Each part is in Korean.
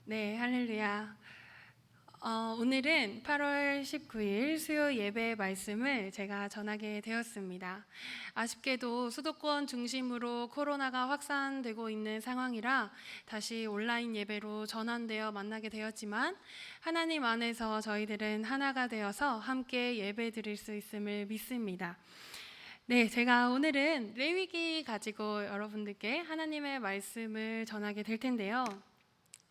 네, 할렐루야. 오늘은 8월 19일 수요 예배 말씀을 제가 전하게 되었습니다. 아쉽게도 수도권 중심으로 코로나가 확산되고 있는 상황이라 다시 온라인 예배로 전환되어 만나게 되었지만 하나님 안에서 저희들은 하나가 되어서 함께 예배 드릴 수 있음을 믿습니다. 네, 제가 오늘은 레위기 가지고 여러분들께 하나님의 말씀을 전하게 될 텐데요.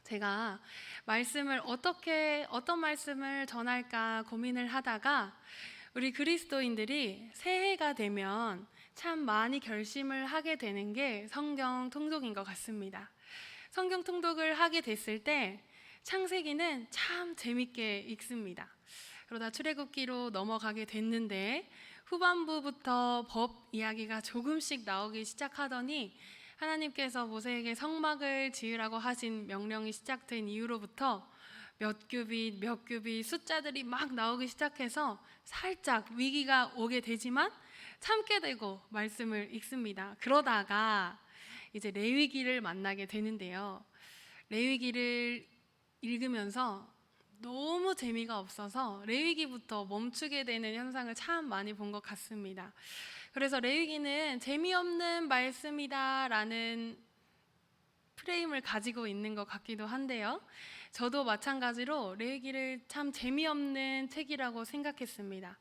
제가 어떤 말씀을 전할까 고민을 하다가 우리 그리스도인들이 새해가 되면 참 많이 결심을 하게 되는 게 성경 통독인 것 같습니다. 성경 통독을 하게 됐을 때 창세기는 참 재밌게 읽습니다. 그러다 출애굽기로 넘어가게 됐는데 후반부부터 법 이야기가 조금씩 나오기 시작하더니 하나님께서 모세에게 성막을 지으라고 하신 명령이 시작된 이후로부터 몇 규빗 숫자들이 막 나오기 시작해서 살짝 위기가 오게 되지만 참게 되고 말씀을 읽습니다. 그러다가 이제 레위기를 만나게 되는데요. 레위기를 읽으면서 너무 재미가 없어서 레위기부터 멈추게 되는 현상을 참 많이 본 것 같습니다. 그래서 레위기는 재미없는 말씀이다 라는 프레임을 가지고 있는 것 같기도 한데요. 저도 마찬가지로 레위기를 참 재미없는 책이라고 생각했습니다.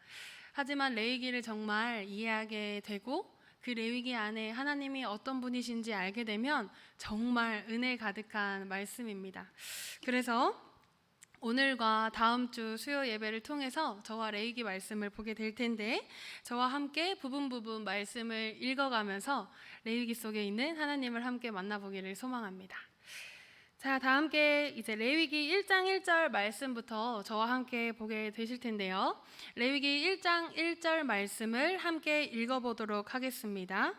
하지만 레위기를 정말 이해하게 되고 그 레위기 안에 하나님이 어떤 분이신지 알게 되면 정말 은혜 가득한 말씀입니다. 그래서 오늘과 다음 주 수요 예배를 통해서 저와 레위기 말씀을 보게 될 텐데 저와 함께 부분 말씀을 읽어가면서 레위기 속에 있는 하나님을 함께 만나보기를 소망합니다. 자, 다 함께 이제 레위기 1장 1절 말씀부터 저와 함께 보게 되실 텐데요. 레위기 1장 1절 말씀을 함께 읽어보도록 하겠습니다.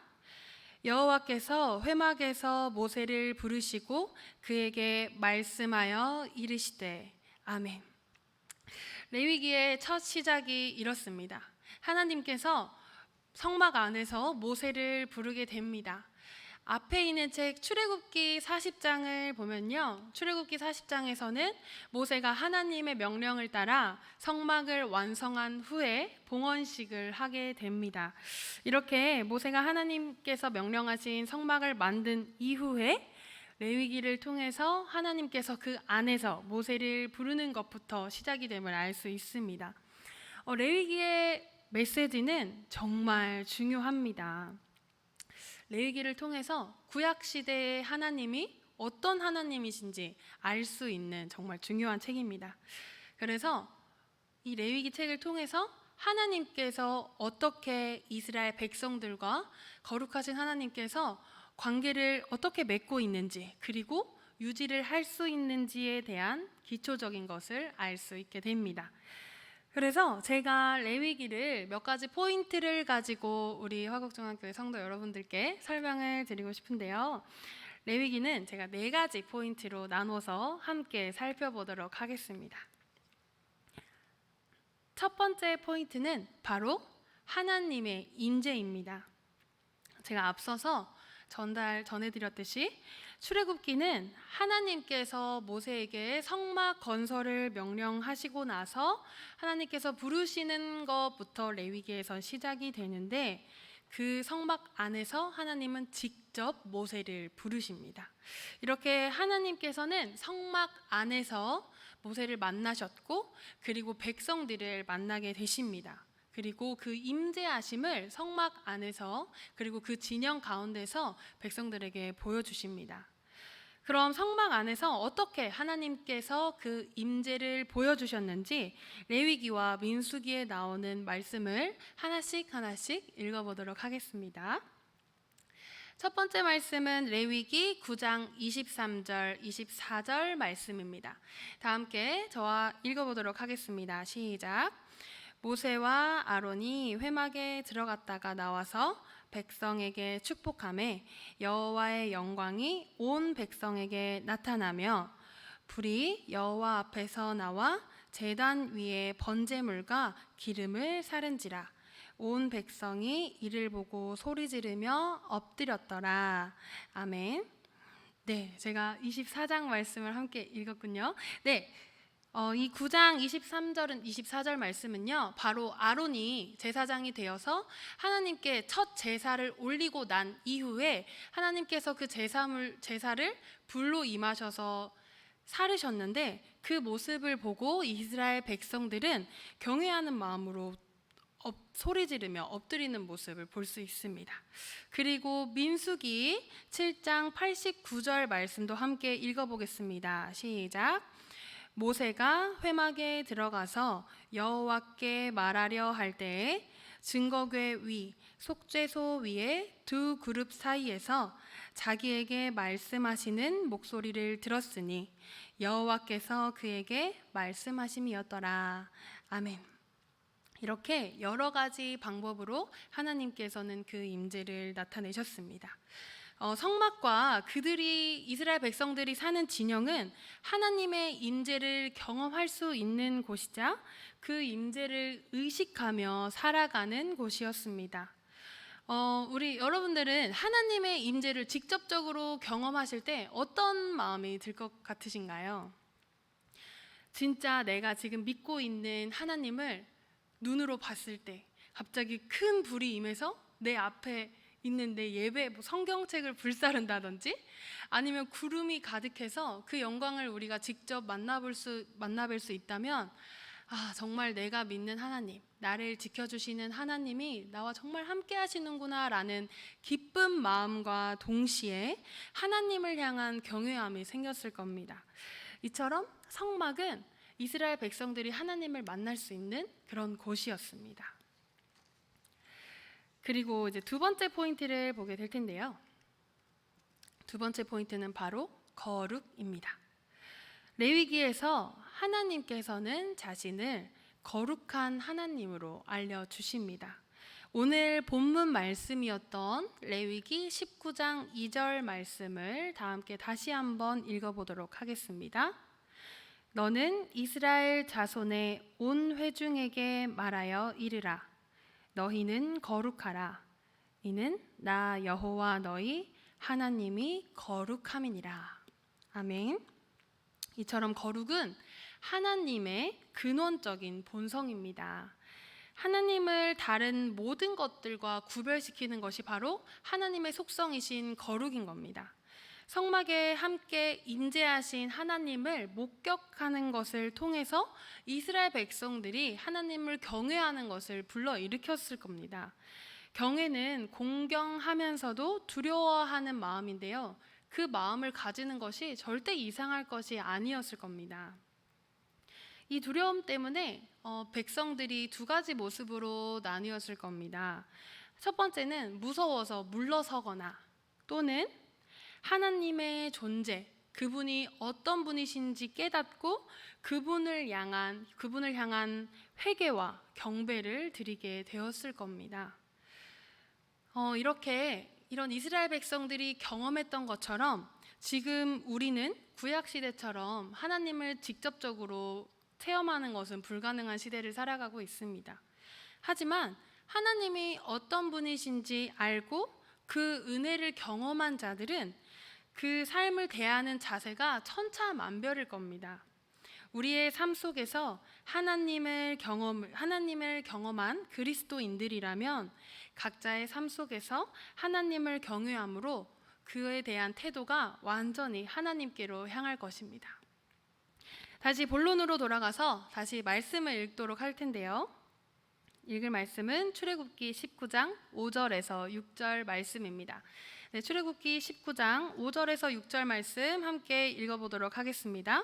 여호와께서 회막에서 모세를 부르시고 그에게 말씀하여 이르시되 아멘. 레위기의 첫 시작이 이렇습니다. 하나님께서 성막 안에서 모세를 부르게 됩니다. 앞에 있는 책 출애굽기 40장을 보면요. 출애굽기 40장에서는 모세가 하나님의 명령을 따라 성막을 완성한 후에 봉헌식을 하게 됩니다. 이렇게 모세가 하나님께서 명령하신 성막을 만든 이후에 레위기를 통해서 하나님께서 그 안에서 모세를 부르는 것부터 시작이 됨을 알 수 있습니다. 레위기의 메시지는 정말 중요합니다. 레위기를 통해서 구약 시대의 하나님이 어떤 하나님이신지 알 수 있는 정말 중요한 책입니다. 그래서 이 레위기 책을 통해서 하나님께서 어떻게 이스라엘 백성들과 거룩하신 하나님께서 관계를 어떻게 맺고 있는지 그리고 유지를 할 수 있는지에 대한 기초적인 것을 알 수 있게 됩니다. 그래서 제가 레위기를 몇 가지 포인트를 가지고 우리 화곡중앙교회 성도 여러분들께 설명을 드리고 싶은데요. 레위기는 제가 4가지 포인트로 나눠서 함께 살펴보도록 하겠습니다. 첫 번째 포인트는 바로 하나님의 임재입니다. 제가 앞서서 전해드렸듯이 출애굽기는 하나님께서 모세에게 성막 건설을 명령하시고 나서 하나님께서 부르시는 것부터 레위기에서 시작이 되는데 그 성막 안에서 하나님은 직접 모세를 부르십니다. 이렇게 하나님께서는 성막 안에서 모세를 만나셨고 그리고 백성들을 만나게 되십니다. 그리고 그 임재하심을 성막 안에서 그리고 그 진영 가운데서 백성들에게 보여주십니다. 그럼 성막 안에서 어떻게 하나님께서 그 임재를 보여주셨는지 레위기와 민수기에 나오는 말씀을 하나씩 읽어보도록 하겠습니다. 첫 번째 말씀은 레위기 9장 23절, 24절 말씀입니다. 다 함께 저와 읽어보도록 하겠습니다. 시작. 모세와 아론이 회막에 들어갔다가 나와서 백성에게 축복하매 여호와의 영광이 온 백성에게 나타나며 불이 여호와 앞에서 나와 제단 위에 번제물과 기름을 사른지라 온 백성이 이를 보고 소리 지르며 엎드렸더라. 아멘. 네, 제가 24장 말씀을 함께 읽었군요. 네, 이 9장 23절은 24절 말씀은요, 바로 아론이 제사장이 되어서 하나님께 첫 제사를 올리고 난 이후에 하나님께서 그 제사를 불로 임하셔서 사르셨는데, 그 모습을 보고 이스라엘 백성들은 경외하는 마음으로 소리 지르며 엎드리는 모습을 볼 수 있습니다. 그리고 민수기 7장 89절 말씀도 함께 읽어보겠습니다. 시작. 모세가 회막에 들어가서 여호와께 말하려 할 때에 증거궤 위 속죄소 위에 두 그룹 사이에서 자기에게 말씀하시는 목소리를 들었으니 여호와께서 그에게 말씀하심이었더라. 아멘. 이렇게 여러 가지 방법으로 하나님께서는 그 임재를 나타내셨습니다. 성막과 이스라엘 백성들이 사는 진영은 하나님의 임재를 경험할 수 있는 곳이자 그 임재를 의식하며 살아가는 곳이었습니다. 우리 여러분들은 하나님의 임재를 직접적으로 경험하실 때 어떤 마음이 들 것 같으신가요? 진짜 내가 지금 믿고 있는 하나님을 눈으로 봤을 때 갑자기 큰 불이 임해서 내 앞에 있는 내 예배 성경책을 불사른다든지, 아니면 구름이 가득해서 그 영광을 우리가 직접 만나볼 수 있다면, 정말 내가 믿는 하나님, 나를 지켜주시는 하나님이 나와 정말 함께 하시는구나 라는 기쁜 마음과 동시에 하나님을 향한 경외함이 생겼을 겁니다. 이처럼 성막은 이스라엘 백성들이 하나님을 만날 수 있는 그런 곳이었습니다. 그리고 이제 두 번째 포인트를 보게 될 텐데요. 두 번째 포인트는 바로 거룩입니다. 레위기에서 하나님께서는 자신을 거룩한 하나님으로 알려주십니다. 오늘 본문 말씀이었던 레위기 19장 2절 말씀을 다 함께 다시 한번 읽어보도록 하겠습니다. 너는 이스라엘 자손의 온 회중에게 말하여 이르라. 너희는 거룩하라. 이는 나 여호와 너희 하나님이 거룩함이니라. 아멘. 이처럼 거룩은 하나님의 근원적인 본성입니다. 하나님을 다른 모든 것들과 구별시키는 것이 바로 하나님의 속성이신 거룩인 겁니다. 성막에 함께 임재하신 하나님을 목격하는 것을 통해서 이스라엘 백성들이 하나님을 경외하는 것을 불러일으켰을 겁니다. 경외는 공경하면서도 두려워하는 마음인데요, 그 마음을 가지는 것이 절대 이상할 것이 아니었을 겁니다. 이 두려움 때문에 백성들이 두 가지 모습으로 나뉘었을 겁니다. 첫 번째는 무서워서 물러서거나, 또는 하나님의 존재, 그분이 어떤 분이신지 깨닫고 그분을 향한 회개와 경배를 드리게 되었을 겁니다. 이런 이스라엘 백성들이 경험했던 것처럼 지금 우리는 구약 시대처럼 하나님을 직접적으로 체험하는 것은 불가능한 시대를 살아가고 있습니다. 하지만 하나님이 어떤 분이신지 알고 그 은혜를 경험한 자들은 그 삶을 대하는 자세가 천차만별일 겁니다. 우리의 삶 속에서 하나님을 경험한 그리스도인들이라면 각자의 삶 속에서 하나님을 경외함으로 그에 대한 태도가 완전히 하나님께로 향할 것입니다. 다시 본론으로 돌아가서 다시 말씀을 읽도록 할 텐데요. 읽을 말씀은 출애굽기 19장 5절에서 6절 말씀입니다. 네, 출애굽기 19장 5절에서 6절 말씀 함께 읽어보도록 하겠습니다.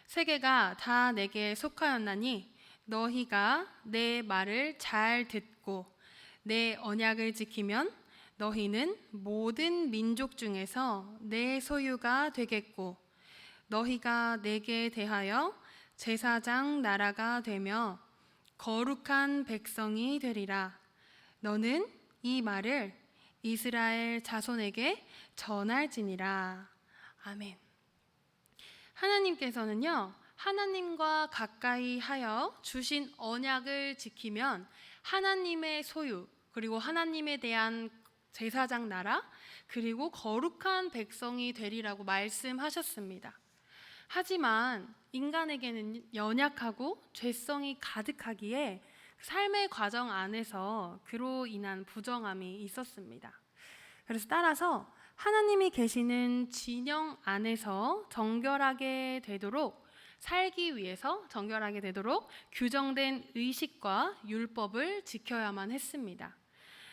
세계가 다 내게 속하였나니 너희가 내 말을 잘 듣고 내 언약을 지키면 너희는 모든 민족 중에서 내 소유가 되겠고 너희가 내게 대하여 제사장 나라가 되며 거룩한 백성이 되리라. 너는 이 말을 이스라엘 자손에게 전할지니라. 아멘. 하나님께서는요, 하나님과 가까이 하여 주신 언약을 지키면 하나님의 소유, 그리고 하나님에 대한 제사장 나라, 그리고 거룩한 백성이 되리라고 말씀하셨습니다. 하지만 인간에게는 연약하고 죄성이 가득하기에 삶의 과정 안에서 그로 인한 부정함이 있었습니다. 그래서 따라서 하나님이 계시는 진영 안에서 정결하게 되도록 살기 위해서 정결하게 되도록 규정된 의식과 율법을 지켜야만 했습니다.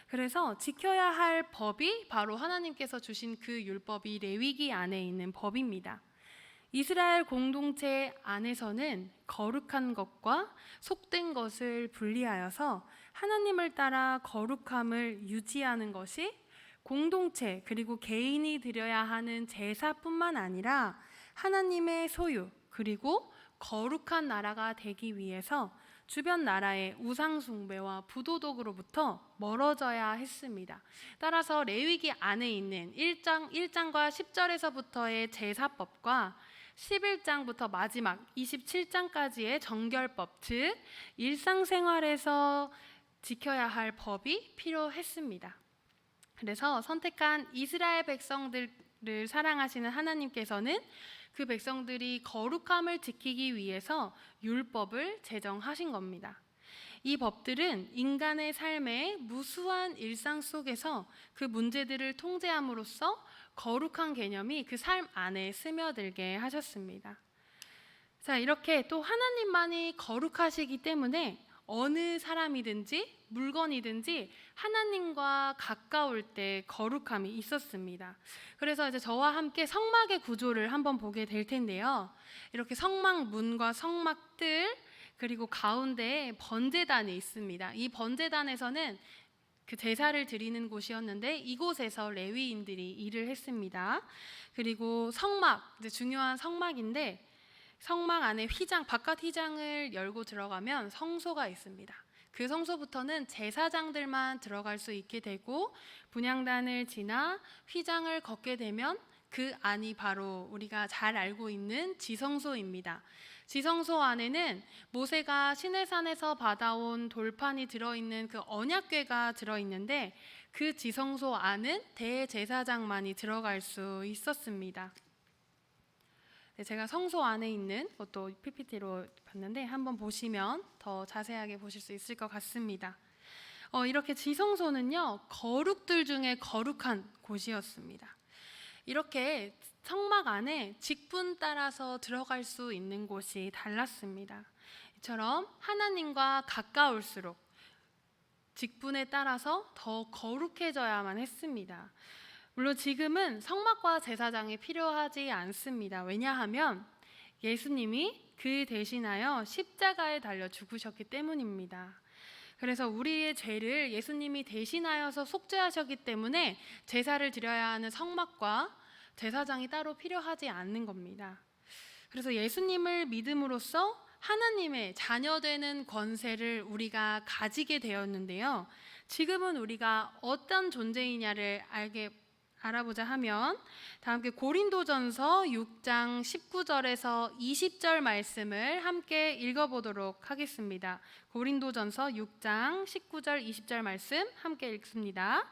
그래서 지켜야 할 법이 바로 하나님께서 주신 그 율법이 레위기 안에 있는 법입니다. 이스라엘 공동체 안에서는 거룩한 것과 속된 것을 분리하여서 하나님을 따라 거룩함을 유지하는 것이 공동체 그리고 개인이 드려야 하는 제사뿐만 아니라 하나님의 소유 그리고 거룩한 나라가 되기 위해서 주변 나라의 우상 숭배와 부도덕으로부터 멀어져야 했습니다. 따라서 레위기 안에 있는 1장과 10절에서부터의 제사법과 11장부터 마지막 27장까지의 정결법, 즉 일상생활에서 지켜야 할 법이 필요했습니다. 그래서 선택한 이스라엘 백성들을 사랑하시는 하나님께서는 그 백성들이 거룩함을 지키기 위해서 율법을 제정하신 겁니다. 이 법들은 인간의 삶의 무수한 일상 속에서 그 문제들을 통제함으로써 거룩한 개념이 그 삶 안에 스며들게 하셨습니다. 자, 이렇게 또 하나님만이 거룩하시기 때문에 어느 사람이든지 물건이든지 하나님과 가까울 때 거룩함이 있었습니다. 그래서 이제 저와 함께 성막의 구조를 한번 보게 될 텐데요. 이렇게 성막 문과 성막 뜰 그리고 가운데에 번제단이 있습니다. 이 번제단에서는 그 제사를 드리는 곳이었는데 이곳에서 레위인들이 일을 했습니다. 그리고 성막, 이제 중요한 성막인데 성막 안에 휘장, 바깥 휘장을 열고 들어가면 성소가 있습니다. 그 성소부터는 제사장들만 들어갈 수 있게 되고 분향단을 지나 휘장을 걷게 되면 그 안이 바로 우리가 잘 알고 있는 지성소입니다. 지성소 안에는 모세가 시내산에서 받아온 돌판이 들어있는 그 언약궤가 들어있는데 그 지성소 안은 대제사장만이 들어갈 수 있었습니다. 제가 성소 안에 있는 것도 PPT로 봤는데 한번 보시면 더 자세하게 보실 수 있을 것 같습니다. 이렇게 지성소는요, 거룩들 중에 거룩한 곳이었습니다. 이렇게 성막 안에 직분 따라서 들어갈 수 있는 곳이 달랐습니다. 이처럼 하나님과 가까울수록 직분에 따라서 더 거룩해져야만 했습니다. 물론 지금은 성막과 제사장이 필요하지 않습니다. 왜냐하면 예수님이 그 대신하여 십자가에 달려 죽으셨기 때문입니다. 그래서 우리의 죄를 예수님이 대신하여서 속죄하셨기 때문에 제사를 드려야 하는 성막과 제사장이 따로 필요하지 않는 겁니다. 그래서 예수님을 믿음으로써 하나님의 자녀되는 권세를 우리가 가지게 되었는데요. 지금은 우리가 어떤 존재이냐를 알아보자 하면 다 함께 고린도전서 6장 19절에서 20절 말씀을 함께 읽어보도록 하겠습니다. 고린도전서 6장 19절 20절 말씀 함께 읽습니다.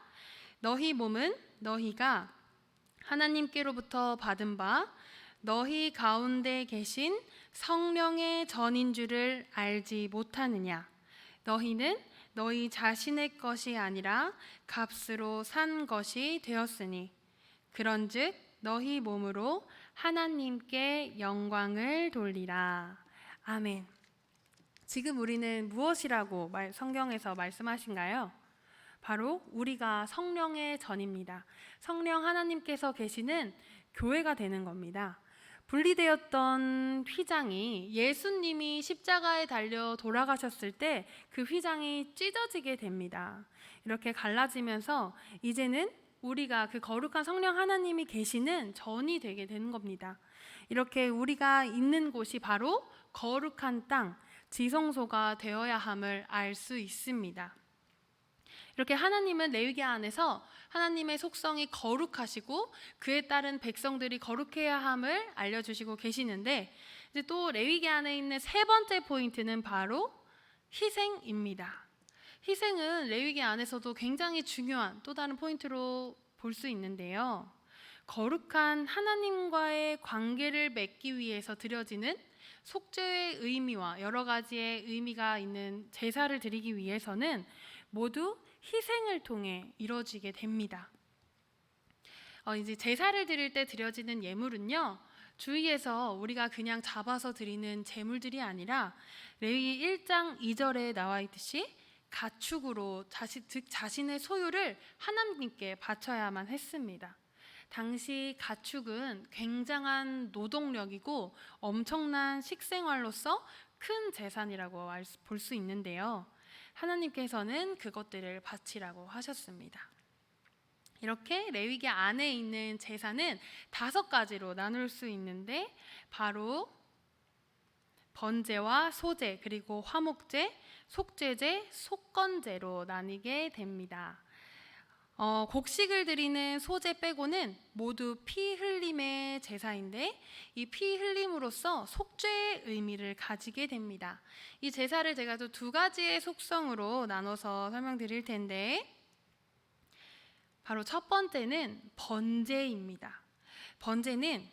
너희 몸은 너희가 하나님께로부터 받은 바 너희 가운데 계신 성령의 전인 줄을 알지 못하느냐. 너희는 너희 자신의 것이 아니라 값으로 산 것이 되었으니 그런즉 너희 몸으로 하나님께 영광을 돌리라. 아멘. 지금 우리는 무엇이라고 성경에서 말씀하신가요? 바로 우리가 성령의 전입니다. 성령 하나님께서 계시는 교회가 되는 겁니다. 분리되었던 휘장이 예수님이 십자가에 달려 돌아가셨을 때 그 휘장이 찢어지게 됩니다. 이렇게 갈라지면서 이제는 우리가 그 거룩한 성령 하나님이 계시는 전이 되게 되는 겁니다. 이렇게 우리가 있는 곳이 바로 거룩한 땅, 지성소가 되어야 함을 알 수 있습니다. 이렇게 하나님은 레위기 안에서 하나님의 속성이 거룩하시고 그에 따른 백성들이 거룩해야 함을 알려주시고 계시는데 이제 또 레위기 안에 있는 세 번째 포인트는 바로 희생입니다. 희생은 레위기 안에서도 굉장히 중요한 또 다른 포인트로 볼 수 있는데요. 거룩한 하나님과의 관계를 맺기 위해서 드려지는 속죄의 의미와 여러 가지의 의미가 있는 제사를 드리기 위해서는 모두 희생을 통해 이루어지게 됩니다. 이제 제사를 드릴 때 드려지는 예물은요, 주위에서 우리가 그냥 잡아서 드리는 제물들이 아니라 레위기 1장 2절에 나와 있듯이 가축으로 즉 자신의 소유를 하나님께 바쳐야만 했습니다. 당시 가축은 굉장한 노동력이고 엄청난 식생활로서 큰 재산이라고 볼 수 있는데요. 하나님께서는 그것들을 바치라고 하셨습니다. 이렇게 레위기 안에 있는 제사는 5가지로 나눌 수 있는데 바로 번제와 소제, 그리고 화목제, 속죄제, 속건제로 나뉘게 됩니다. 곡식을 드리는 소제 빼고는 모두 피 흘림의 제사인데 이 피 흘림으로써 속죄의 의미를 가지게 됩니다. 이 제사를 제가 또 2가지의 속성으로 나눠서 설명드릴 텐데 바로 첫 번째는 번제입니다. 번제는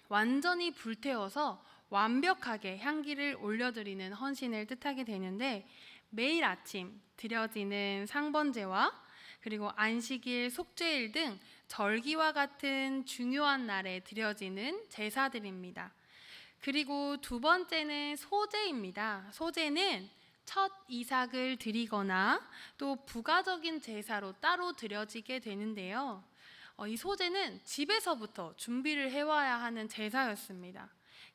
완전히 불태워서 완벽하게 향기를 올려드리는 헌신을 뜻하게 되는데 매일 아침 드려지는 상번제와 그리고 안식일, 속죄일 등 절기와 같은 중요한 날에 드려지는 제사들입니다. 그리고 2번째는 소제입니다. 소제는 첫 이삭을 드리거나 또 부가적인 제사로 따로 드려지게 되는데요. 이 소제는 집에서부터 준비를 해와야 하는 제사였습니다.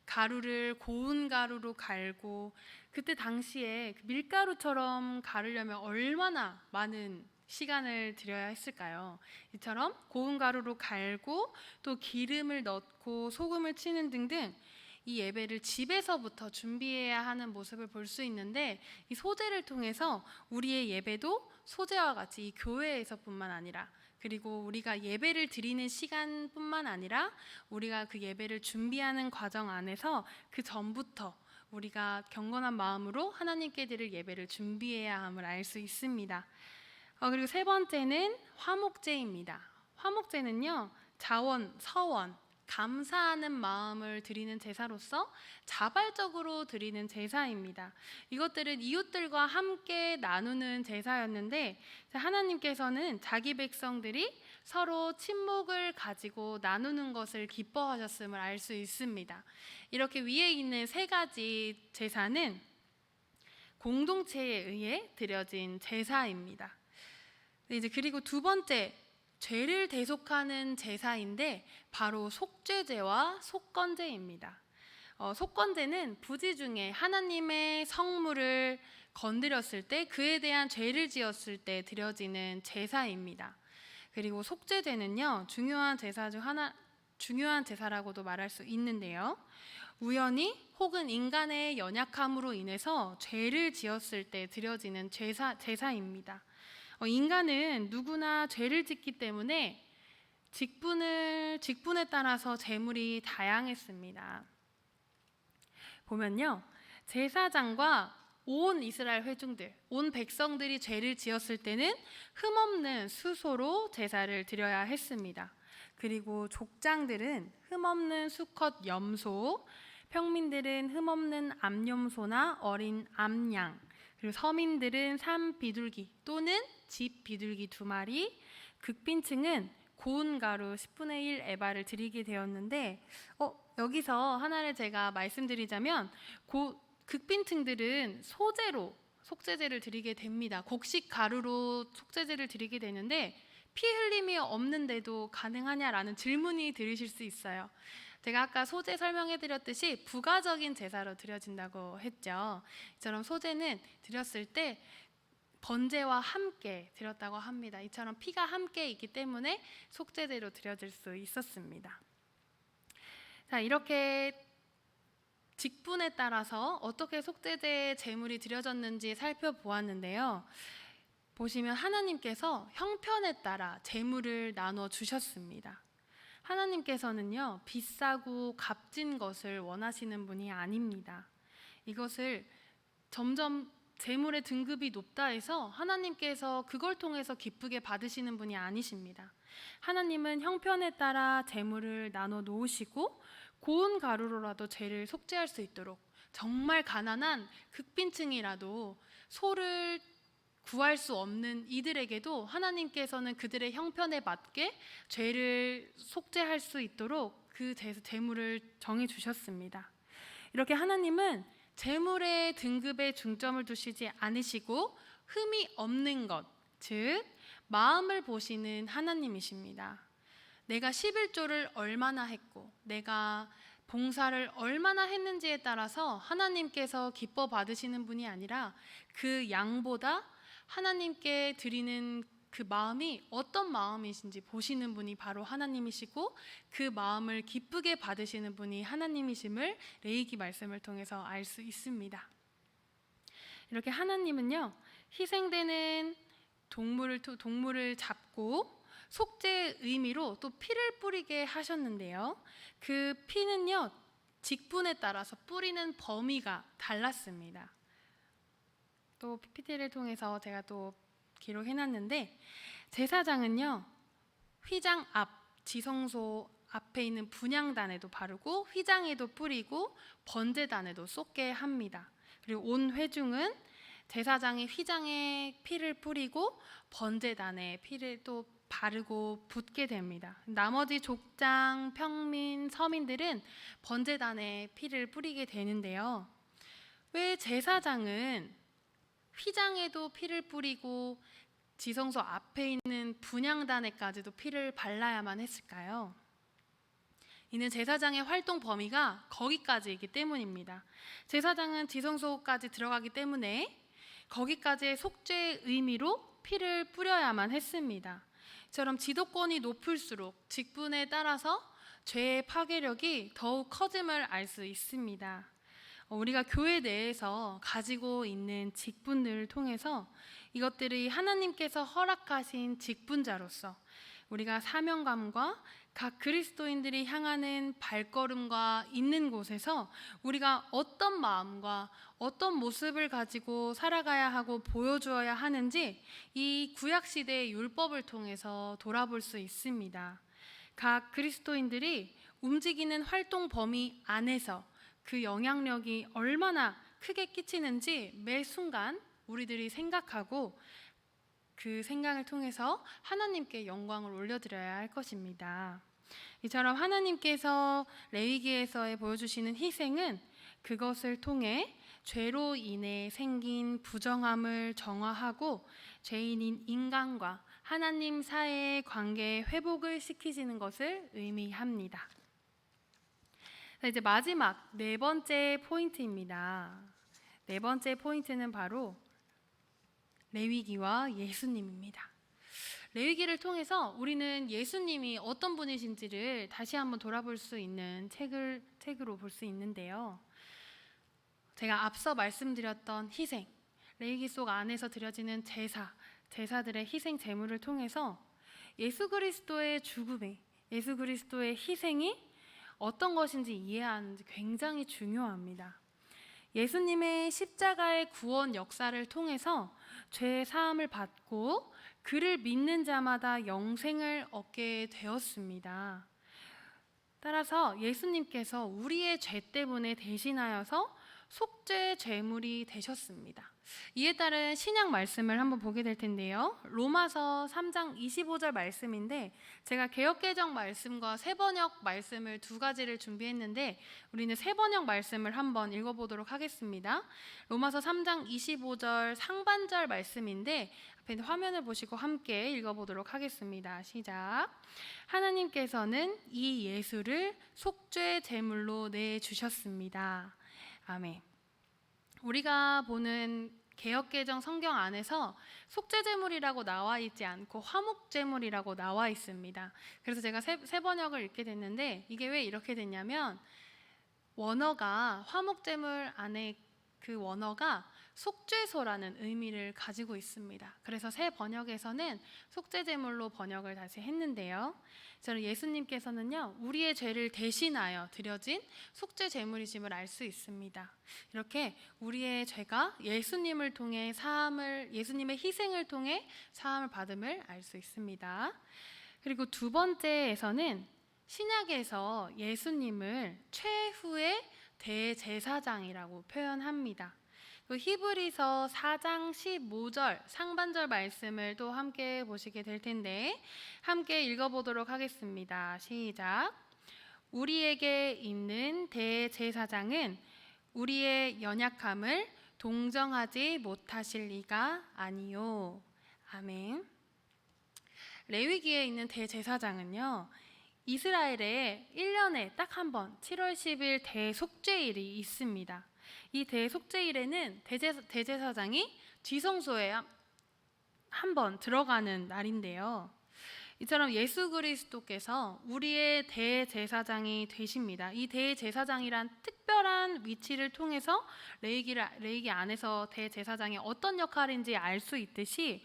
가루를 고운 가루로 갈고 그때 당시에 밀가루처럼 가르려면 얼마나 많은 시간을 들여야 했을까요? 이처럼 고운 가루로 갈고 또 기름을 넣고 소금을 치는 등등 이 예배를 집에서부터 준비해야 하는 모습을 볼 수 있는데 이 소제를 통해서 우리의 예배도 소제와 같이 이 교회에서뿐만 아니라 그리고 우리가 예배를 드리는 시간뿐만 아니라 우리가 그 예배를 준비하는 과정 안에서 그 전부터 우리가 경건한 마음으로 하나님께 드릴 예배를 준비해야 함을 알 수 있습니다. 그리고 3번째는 화목제입니다. 화목제는요, 자원, 서원, 감사하는 마음을 드리는 제사로서 자발적으로 드리는 제사입니다. 이것들은 이웃들과 함께 나누는 제사였는데 하나님께서는 자기 백성들이 서로 친목을 가지고 나누는 것을 기뻐하셨음을 알 수 있습니다. 이렇게 위에 있는 3가지 제사는 공동체에 의해 드려진 제사입니다. 이제 그리고 2번째 죄를 대속하는 제사인데 바로 속죄제와 속건제입니다. 속건제는 부지 중에 하나님의 성물을 건드렸을 때 그에 대한 죄를 지었을 때 드려지는 제사입니다. 그리고 속죄제는요, 중요한 제사라고도 말할 수 있는데요. 우연히 혹은 인간의 연약함으로 인해서 죄를 지었을 때 드려지는 제사입니다. 인간은 누구나 죄를 짓기 때문에 직분에 따라서 제물이 다양했습니다. 보면요, 제사장과 온 이스라엘 회중들, 온 백성들이 죄를 지었을 때는 흠없는 수소로 제사를 드려야 했습니다. 그리고 족장들은 흠없는 수컷 염소, 평민들은 흠없는 암염소나 어린 암양, 그리고 서민들은 산 비둘기 또는 집 비둘기 2마리, 극빈층은 고운 가루 10분의 1 에바를 드리게 되었는데 여기서 하나를 제가 말씀드리자면 극빈층들은 소제로 속죄제를 드리게 됩니다. 곡식 가루로 속죄제를 드리게 되는데 피 흘림이 없는데도 가능하냐라는 질문이 들으실 수 있어요. 제가 아까 소제 설명해드렸듯이 부가적인 제사로 드려진다고 했죠. 이처럼 소제는 드렸을 때 번제와 함께 드렸다고 합니다. 이처럼 피가 함께 있기 때문에 속죄제로 드려질 수 있었습니다. 자, 이렇게 직분에 따라서 어떻게 속죄제의 제물이 드려졌는지 살펴보았는데요. 보시면 하나님께서 형편에 따라 제물을 나눠 주셨습니다. 하나님께서는요, 비싸고 값진 것을 원하시는 분이 아닙니다. 이것을 점점 재물의 등급이 높다 해서 하나님께서 그걸 통해서 기쁘게 받으시는 분이 아니십니다. 하나님은 형편에 따라 재물을 나눠 놓으시고 고운 가루로라도 죄를 속죄할 수 있도록, 정말 가난한 극빈층이라도 소를 구할 수 없는 이들에게도 하나님께서는 그들의 형편에 맞게 죄를 속죄할 수 있도록 그 재물을 정해 주셨습니다. 이렇게 하나님은 재물의 등급에 중점을 두시지 않으시고 흠이 없는 것, 즉 마음을 보시는 하나님이십니다. 내가 11조를 얼마나 했고 내가 봉사를 얼마나 했는지에 따라서 하나님께서 기뻐 받으시는 분이 아니라 그 양보다 하나님께 드리는 그 마음이 어떤 마음이신지 보시는 분이 바로 하나님이시고, 그 마음을 기쁘게 받으시는 분이 하나님이심을 레위기 말씀을 통해서 알 수 있습니다. 이렇게 하나님은요, 희생되는 동물을 잡고 속죄의 의미로 또 피를 뿌리게 하셨는데요, 그 피는요 직분에 따라서 뿌리는 범위가 달랐습니다. 또 PPT를 통해서 제가 또 기록해놨는데, 제사장은요 휘장 앞 지성소 앞에 있는 분향단에도 바르고 휘장에도 뿌리고 번제단에도 쏟게 합니다. 그리고 온 회중은 제사장이 휘장에 피를 뿌리고 번제단에 피를 또 바르고 붓게 됩니다. 나머지 족장, 평민, 서민들은 번제단에 피를 뿌리게 되는데요, 왜 제사장은 휘장에도 피를 뿌리고 지성소 앞에 있는 분향단에까지도 피를 발라야만 했을까요? 이는 제사장의 활동 범위가 거기까지이기 때문입니다. 제사장은 지성소까지 들어가기 때문에 거기까지의 속죄의 의미로 피를 뿌려야만 했습니다. 이처럼 지도권이 높을수록 직분에 따라서 죄의 파괴력이 더욱 커짐을 알 수 있습니다. 우리가 교회 내에서 가지고 있는 직분들을 통해서 이것들이 하나님께서 허락하신 직분자로서 우리가 사명감과 각 그리스도인들이 향하는 발걸음과 있는 곳에서 우리가 어떤 마음과 어떤 모습을 가지고 살아가야 하고 보여주어야 하는지 이 구약시대의 율법을 통해서 돌아볼 수 있습니다. 각 그리스도인들이 움직이는 활동 범위 안에서 그 영향력이 얼마나 크게 끼치는지 매 순간 우리들이 생각하고 그 생각을 통해서 하나님께 영광을 올려드려야 할 것입니다. 이처럼 하나님께서 레위기에서 보여주시는 희생은 그것을 통해 죄로 인해 생긴 부정함을 정화하고 죄인인 인간과 하나님 사이의 관계의 회복을 시키시는 것을 의미합니다. 이제 마지막 네 번째 포인트입니다. 네 번째 포인트는 바로 레위기와 예수님입니다. 레위기를 통해서 우리는 예수님이 어떤 분이신지를 다시 한번 돌아볼 수 있는 책으로 볼 수 있는데요, 제가 앞서 말씀드렸던 희생, 레위기 속 안에서 드려지는 제사들의 희생 제물을 통해서 예수 그리스도의 죽음이, 예수 그리스도의 희생이 어떤 것인지 이해하는 게 굉장히 중요합니다. 예수님의 십자가의 구원 역사를 통해서 죄 사함을 받고 그를 믿는 자마다 영생을 얻게 되었습니다. 따라서 예수님께서 우리의 죄 때문에 대신하여서 속죄 제물이 되셨습니다. 이에 따른 신약 말씀을 한번 보게 될 텐데요, 로마서 3장 25절 말씀인데, 제가 개역개정 말씀과 새번역 말씀을 두 가지를 준비했는데 우리는 새번역 말씀을 한번 읽어보도록 하겠습니다. 로마서 3장 25절 상반절 말씀인데 앞에 화면을 보시고 함께 읽어보도록 하겠습니다. 시작. 하나님께서는 이 예수를 속죄 제물로 내주셨습니다. 아멘. 우리가 보는 개역개정 성경 안에서 속죄제물이라고 나와 있지 않고 화목제물이라고 나와 있습니다. 그래서 제가 새 번역을 읽게 됐는데, 이게 왜 이렇게 됐냐면 원어가 화목제물 안에 그 원어가 속죄소라는 의미를 가지고 있습니다. 그래서 새 번역에서는 속죄제물로 번역을 다시 했는데요. 저는 예수님께서는요, 우리의 죄를 대신하여 드려진 속죄제물이심을 알 수 있습니다. 이렇게 우리의 죄가 예수님을 통해 예수님의 희생을 통해 사함을 받음을 알 수 있습니다. 그리고 두 번째에서는 신약에서 예수님을 최후의 대제사장이라고 표현합니다. 히브리서 4장 15절 상반절 말씀을 또 함께 보시게 될 텐데 함께 읽어보도록 하겠습니다. 시작. 우리에게 있는 대제사장은 우리의 연약함을 동정하지 못하실 리가 아니요. 아멘. 레위기에 있는 대제사장은요, 이스라엘에 1년에 딱 한 번 7월 10일 대속죄일이 있습니다. 이 대속죄일에는 대제사장이 지성소에 한 번 들어가는 날인데요. 이처럼 예수 그리스도께서 우리의 대제사장이 되십니다. 이 대제사장이란 특별한 위치를 통해서 레위기 안에서 대제사장이 어떤 역할인지 알 수 있듯이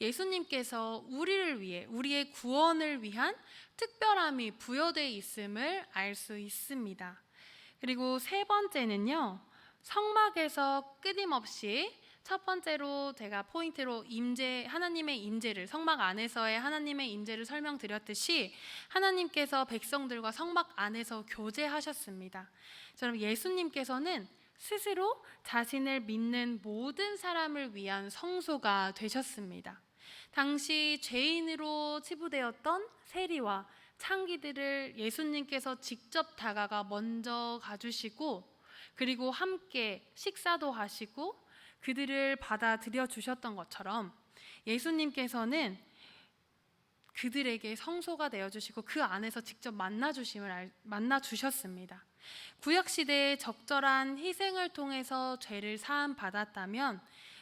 예수님께서 우리를 위해 우리의 구원을 위한 특별함이 부여되어 있음을 알 수 있습니다. 그리고 세 번째는요, 성막에서 끊임없이 첫 번째로 제가 포인트로 하나님의 임재를, 성막 안에서의 하나님의 임재를 설명드렸듯이 하나님께서 백성들과 성막 안에서 교제하셨습니다. 저는 예수님께서는 스스로 자신을 믿는 모든 사람을 위한 성소가 되셨습니다. 당시 죄인으로 치부되었던 세리와 창기들을 예수님께서 직접 다가가 먼저 가주시고, 그리고 함께 식사도 하시고 그들을 받아들여 주셨던 것처럼 예수님께서는 그들에게 성소가 되어주시고 그 안에서 직접 만나 주셨습니다. 구약시대의 적절한 희생을 통해서 죄를 사함 받았다면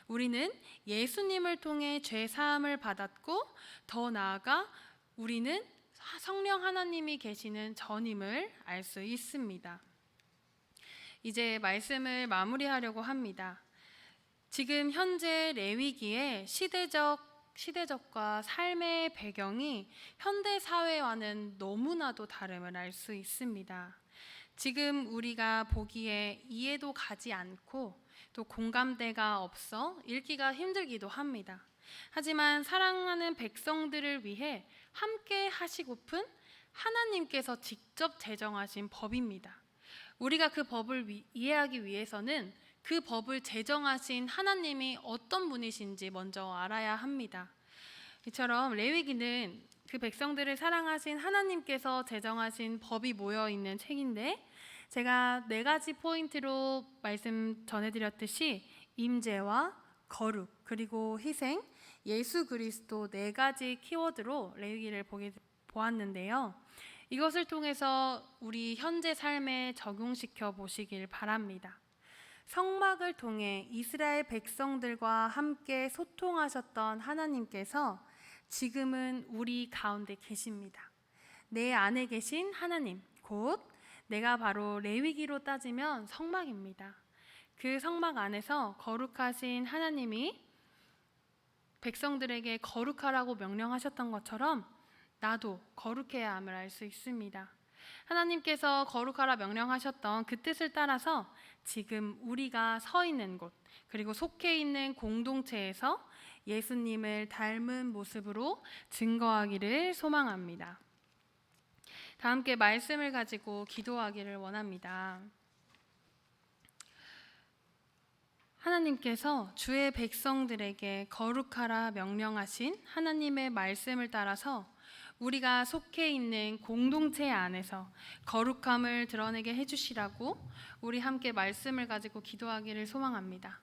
우리는 예수님을 통해 죄 사함을 받았고, 더 나아가 우리는 성령 하나님이 계시는 전임을 알 수 있습니다. 이제 말씀을 마무리하려고 합니다. 지금 현재 레위기의 시대적과 삶의 배경이 현대 사회와는 너무나도 다름을 알 수 있습니다. 지금 우리가 보기에 이해도 가지 않고 또 공감대가 없어 읽기가 힘들기도 합니다. 하지만 사랑하는 백성들을 위해 함께 하시고픈 하나님께서 직접 제정하신 법입니다. 우리가 그 법을 이해하기 위해서는 그 법을 제정하신 하나님이 어떤 분이신지 먼저 알아야 합니다. 이처럼 레위기는 그 백성들을 사랑하신 하나님께서 제정하신 법이 모여 있는 책인데, 제가 4가지 포인트로 말씀 전해드렸듯이 임재와 거룩, 그리고 희생, 예수 그리스도 4가지 키워드로 레위기를 보았는데요. 이것을 통해서 우리 현재 삶에 적용시켜 보시길 바랍니다. 성막을 통해 이스라엘 백성들과 함께 소통하셨던 하나님께서 지금은 우리 가운데 계십니다. 내 안에 계신 하나님, 곧 내가 바로 레위기로 따지면 성막입니다. 그 성막 안에서 거룩하신 하나님이 백성들에게 거룩하라고 명령하셨던 것처럼 나도 거룩해야 함을 알 수 있습니다. 하나님께서 거룩하라 명령하셨던 그 뜻을 따라서 지금 우리가 서 있는 곳, 그리고 속해 있는 공동체에서 예수님을 닮은 모습으로 증거하기를 소망합니다. 다 함께 말씀을 가지고 기도하기를 원합니다. 하나님께서 주의 백성들에게 거룩하라 명령하신 하나님의 말씀을 따라서 우리가 속해 있는 공동체 안에서 거룩함을 드러내게 해주시라고 우리 함께 말씀을 가지고 기도하기를 소망합니다.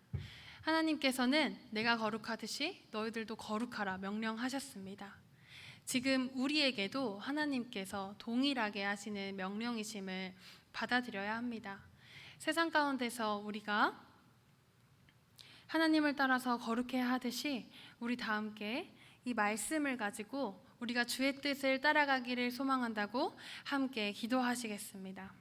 하나님께서는 내가 거룩하듯이 너희들도 거룩하라 명령하셨습니다. 지금 우리에게도 하나님께서 동일하게 하시는 명령이심을 받아들여야 합니다. 세상 가운데서 우리가 하나님을 따라서 거룩해야 하듯이 우리 다 함께 이 말씀을 가지고 우리가 주의 뜻을 따라가기를 소망한다고 함께 기도하시겠습니다.